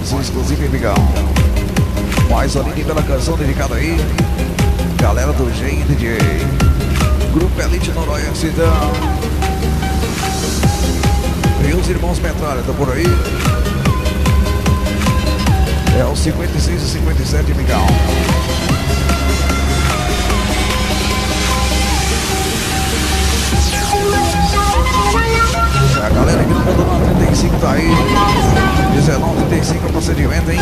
mais um exclusivo, amigão. Mais uma linha pela canção dedicada aí, galera do DJ, Grupo Elite Noroeste, meus irmãos Metralha, estão por aí. É o 56 e 57, amigão. A galera aqui no Conjunto 35 tá aí. 19:35 procedimento, hein?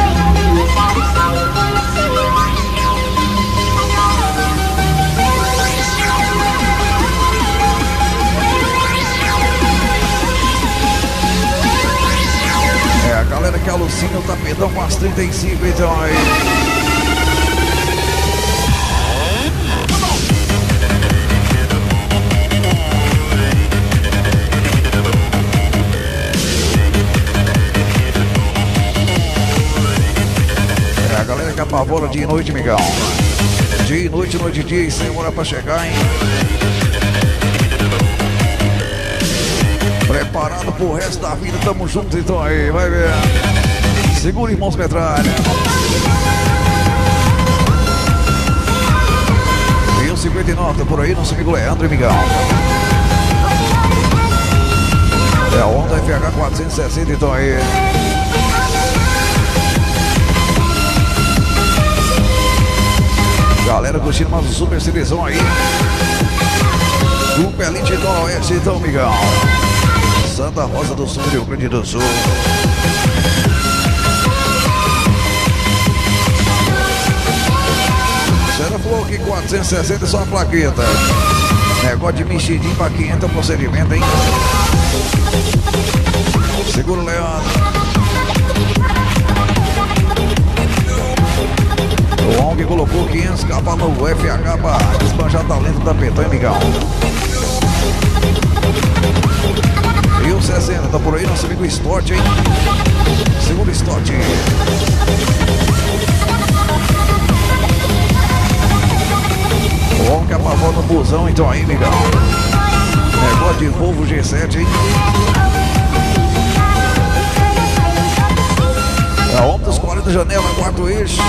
É, a galera que alucina o tapetão com as 35, então aí. A galera que apavora dia e noite, migão. Dia e noite, noite e dia, e sem hora pra chegar, hein? preparado pro resto da vida, tamo junto então aí, vai ver. Segura, irmãos Metralha. E o 59, tá por aí, nosso amigo Leandro e Migão. É a Honda FH 460 então aí. Galera curtindo mais um super seleção aí. Duplo Elite do Oeste então, Migão. Santa Rosa do Sul, Rio Grande do Sul. Será falou que 460 é só a plaqueta. Negócio de mexidinho pra 500 procedimento, hein? Segura o Leandro. O ONG colocou 500 capas no FH pra desbanjar talento da Petão, Migão. E o 60, tá por aí nosso amigo Stott, hein? Segundo Stott. O ONG apavou no busão, então aí, Migão. Negócio de Volvo G7, hein? É a onda dos 40 janela, 4 eixos.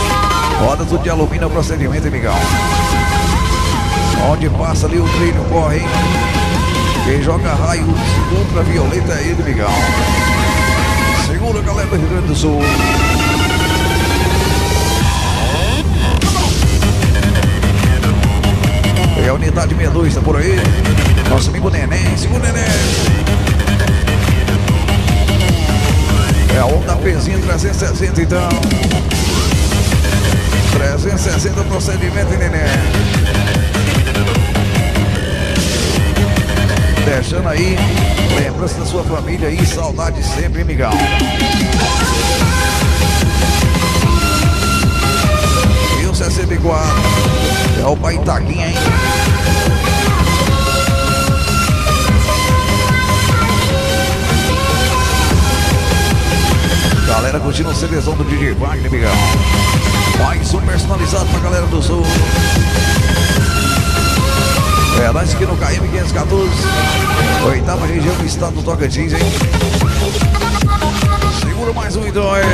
Roda tudo de alumínio, procedimento, Migão. Onde passa ali o trilho, corre, hein? Quem joga raio ultravioleta é ele, Migão. Segura, galera do Rio Grande do Sul. E a unidade 62 tá por aí. Nosso amigo Neném, segura Neném. É a onda pezinha 360 então. 360 procedimento, Neném. Deixando aí lembrança da sua família aí, saudade sempre, hein, Migão. E o 64 é o Baitaguinha, hein. Galera curtindo o CDzão do DJ Wagner, Migão. Mais um personalizado pra galera do Sul. É, nós aqui no KM 514, 8ª região do estado do Tocantins, hein? Segura mais um então aí.